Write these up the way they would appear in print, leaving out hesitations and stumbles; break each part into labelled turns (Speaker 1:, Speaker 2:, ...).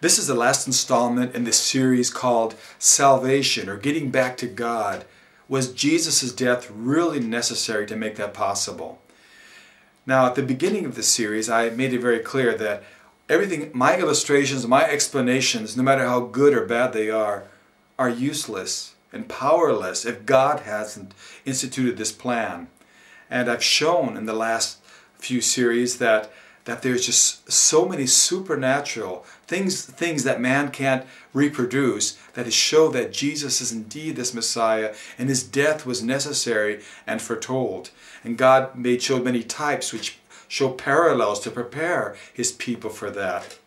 Speaker 1: This is the last installment in this series called Salvation, or Getting Back to God. Was Jesus' death really necessary to make that possible? Now, at the beginning of the series, I made it very clear that everything, my illustrations, my explanations, no matter how good or bad they are useless and powerless if God hasn't instituted this plan. And I've shown in the last few series that there's just so many supernatural things that man can't reproduce that show that Jesus is indeed this Messiah and his death was necessary and foretold. And God showed many types which show parallels to prepare his people for that.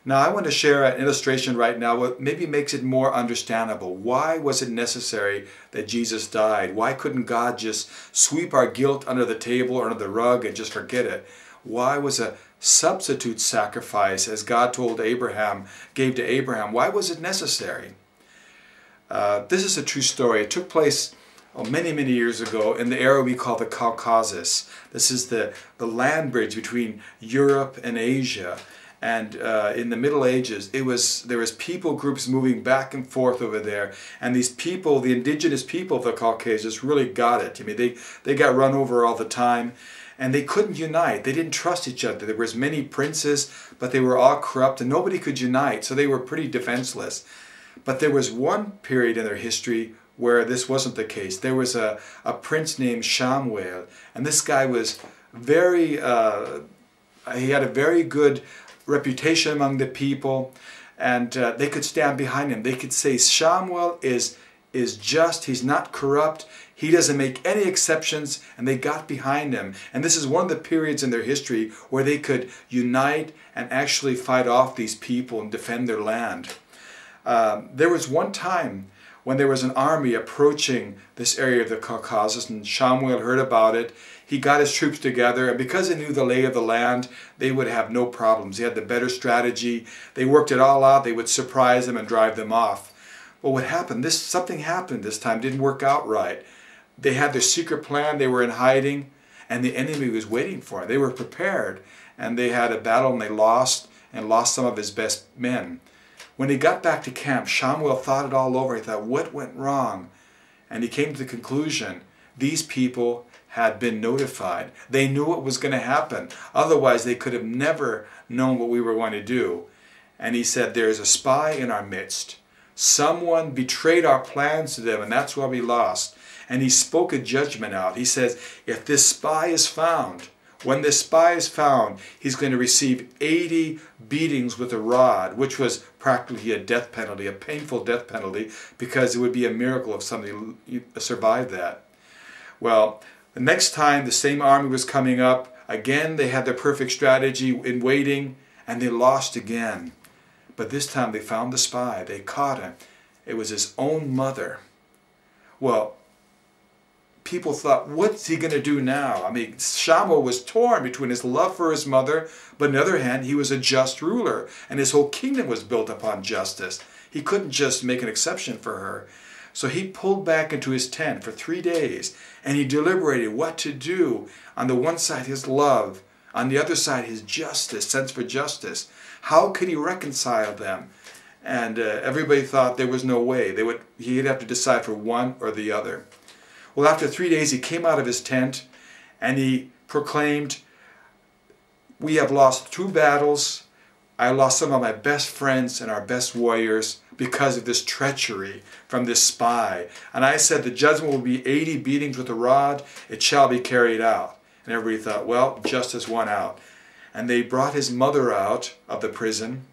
Speaker 1: Now I want to share an illustration right now what maybe makes it more understandable. Why was it necessary that Jesus died? Why couldn't God just sweep our guilt under the table or under the rug and just forget it? Why was a substitute sacrifice, as God told Abraham, gave to Abraham, why was it necessary? This is a true story. It took place many, many years ago in the area we call the Caucasus. This is the land bridge between Europe and Asia. And in the Middle Ages, there was people groups moving back and forth over there, and these people, the indigenous people of the Caucasus, really got it. I mean, they got run over all the time, and they couldn't unite. They didn't trust each other. There was many princes, but they were all corrupt, and nobody could unite, so they were pretty defenseless. But there was one period in their history where this wasn't the case. There was a prince named Samuel, and this guy was very, he had a very good reputation among the people, and they could stand behind him. They could say, Samuel is just, he's not corrupt, he doesn't make any exceptions, and they got behind him. And this is one of the periods in their history where they could unite and actually fight off these people and defend their land. There was one time when there was an army approaching this area of the Caucasus, and Samuel heard about it. He got his troops together, and because he knew the lay of the land, they would have no problems. He had the better strategy. They worked it all out. They would surprise them and drive them off. But what happened? Something happened this time. Didn't work out right. They had their secret plan. They were in hiding, and the enemy was waiting for them. They were prepared, and they had a battle, and they lost some of his best men. When he got back to camp, Samuel thought it all over. He thought, what went wrong? And he came to the conclusion, these people had been notified. They knew what was going to happen. Otherwise, they could have never known what we were going to do. And he said, there is a spy in our midst. Someone betrayed our plans to them, and that's why we lost. And he spoke a judgment out. He says, if this spy is found, when this spy is found, he's going to receive 80 beatings with a rod, which was practically a death penalty, a painful death penalty, because it would be a miracle if somebody survived that. Well, the next time the same army was coming up, again they had their perfect strategy in waiting, and they lost again. But this time they found the spy. They caught him. It was his own mother. Well, people thought, what's he going to do now? I mean, Samuel was torn between his love for his mother, but on the other hand, he was a just ruler, and his whole kingdom was built upon justice. He couldn't just make an exception for her. So he pulled back into his tent for 3 days, and he deliberated what to do. On the one side, his love. On the other side, his justice, sense for justice. How could he reconcile them? And everybody thought there was no way. He'd have to decide for one or the other. Well, after 3 days, he came out of his tent, and he proclaimed, we have lost 2 battles. I lost some of my best friends and our best warriors because of this treachery from this spy. And I said the judgment will be 80 beatings with a rod. It shall be carried out. And everybody thought, well, justice won out. And they brought his mother out of the prison,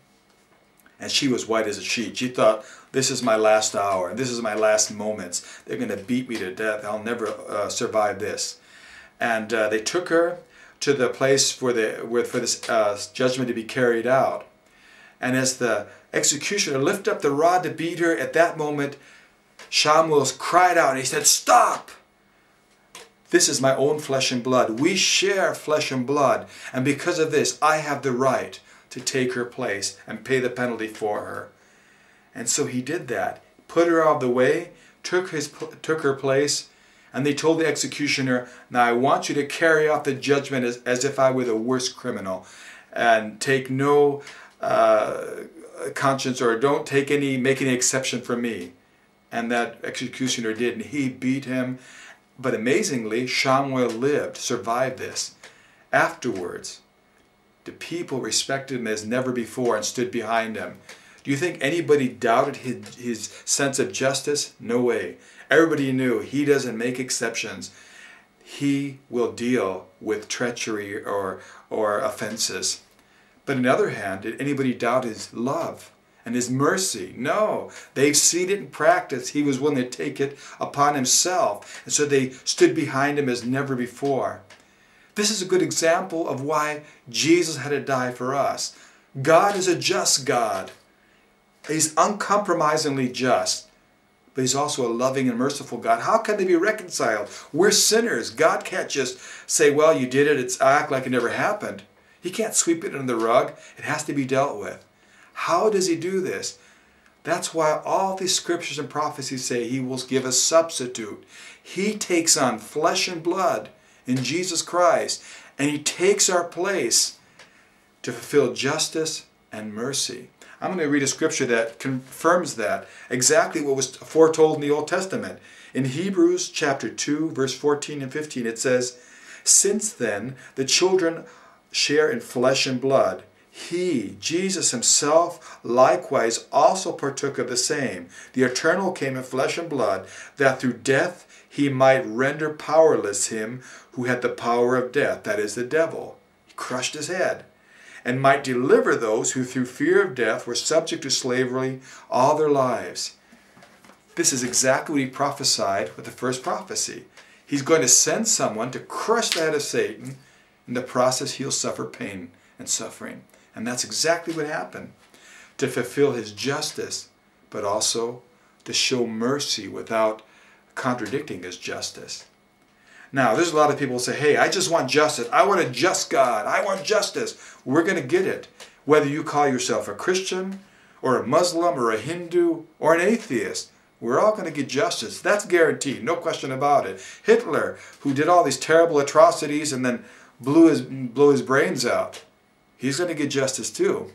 Speaker 1: and she was white as a sheet. She thought, this is my last hour. This is my last moments. They're going to beat me to death. I'll never survive this. And they took her to the place for this judgment to be carried out. And as the executioner lifted up the rod to beat her, at that moment, Samuel cried out, and he said, stop! This is my own flesh and blood. We share flesh and blood. And because of this, I have the right to take her place and pay the penalty for her. And so he did that. Put her out of the way, took her place, and they told the executioner, now I want you to carry out the judgment as if I were the worst criminal, and take no conscience, or don't make any exception for me. And that executioner did, and he beat him. But amazingly, Shamuel lived, survived this. Afterwards, the people respected him as never before and stood behind him. Do you think anybody doubted his sense of justice? No way. Everybody knew he doesn't make exceptions. He will deal with treachery or offenses. But on the other hand, did anybody doubt his love and his mercy? No. They've seen it in practice. He was willing to take it upon himself. And so they stood behind him as never before. This is a good example of why Jesus had to die for us. God is a just God. He's uncompromisingly just. But he's also a loving and merciful God. How can they be reconciled? We're sinners. God can't just say, well, you did it, act like it never happened. He can't sweep it under the rug. It has to be dealt with. How does he do this? That's why all these scriptures and prophecies say he will give a substitute. He takes on flesh and blood in Jesus Christ, and he takes our place to fulfill justice and mercy. I'm going to read a scripture that confirms that, exactly what was foretold in the Old Testament. In Hebrews chapter 2, verse 14 and 15, it says, "Since then the children share in flesh and blood, he, Jesus himself, likewise also partook of the same. The eternal came in flesh and blood, that through death he might render powerless him who had the power of death," that is, the devil. He crushed his head. "And might deliver those who through fear of death were subject to slavery all their lives." This is exactly what he prophesied with the first prophecy. He's going to send someone to crush the head of Satan. In the process, he'll suffer pain and suffering. And that's exactly what happened. To fulfill his justice, but also to show mercy without contradicting his justice. Now, there's a lot of people who say, hey, I just want justice. I want a just God. I want justice. We're going to get it. Whether you call yourself a Christian or a Muslim or a Hindu or an atheist, we're all going to get justice. That's guaranteed. No question about it. Hitler, who did all these terrible atrocities and then blew his brains out, he's going to get justice too.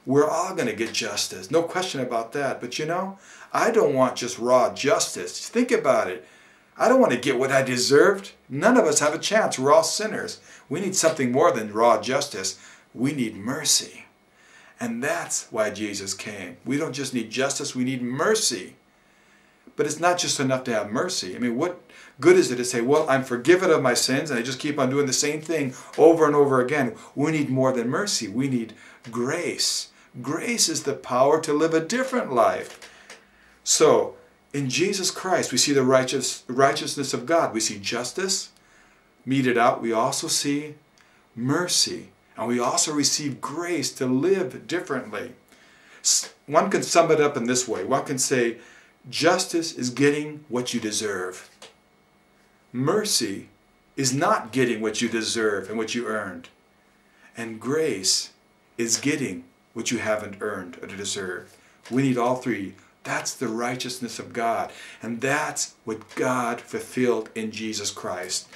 Speaker 1: We're all going to get justice. No question about that. But you know, I don't want just raw justice. Think about it. I don't want to get what I deserved. None of us have a chance. We're all sinners. We need something more than raw justice. We need mercy. And that's why Jesus came. We don't just need justice, we need mercy. But it's not just enough to have mercy. I mean, what good is it to say, well, I'm forgiven of my sins and I just keep on doing the same thing over and over again? We need more than mercy. We need grace. Grace is the power to live a different life. So, in Jesus Christ, we see the righteousness of God. We see justice meted out. We also see mercy. And we also receive grace to live differently. One can sum it up in this way. One can say, justice is getting what you deserve. Mercy is not getting what you deserve and what you earned. And grace is getting what you haven't earned or deserved. We need all three. That's the righteousness of God. And that's what God fulfilled in Jesus Christ.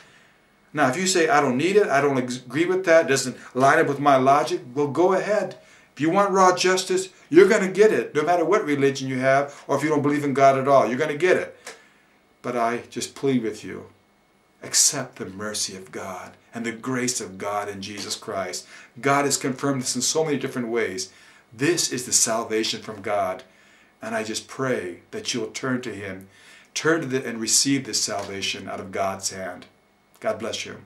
Speaker 1: Now, if you say, I don't need it, I don't agree with that, it doesn't line up with my logic, well, go ahead. If you want raw justice, you're going to get it, no matter what religion you have, or if you don't believe in God at all, you're going to get it. But I just plead with you, accept the mercy of God and the grace of God in Jesus Christ. God has confirmed this in so many different ways. This is the salvation from God. And I just pray that you'll turn to Him, and receive this salvation out of God's hand. God bless you.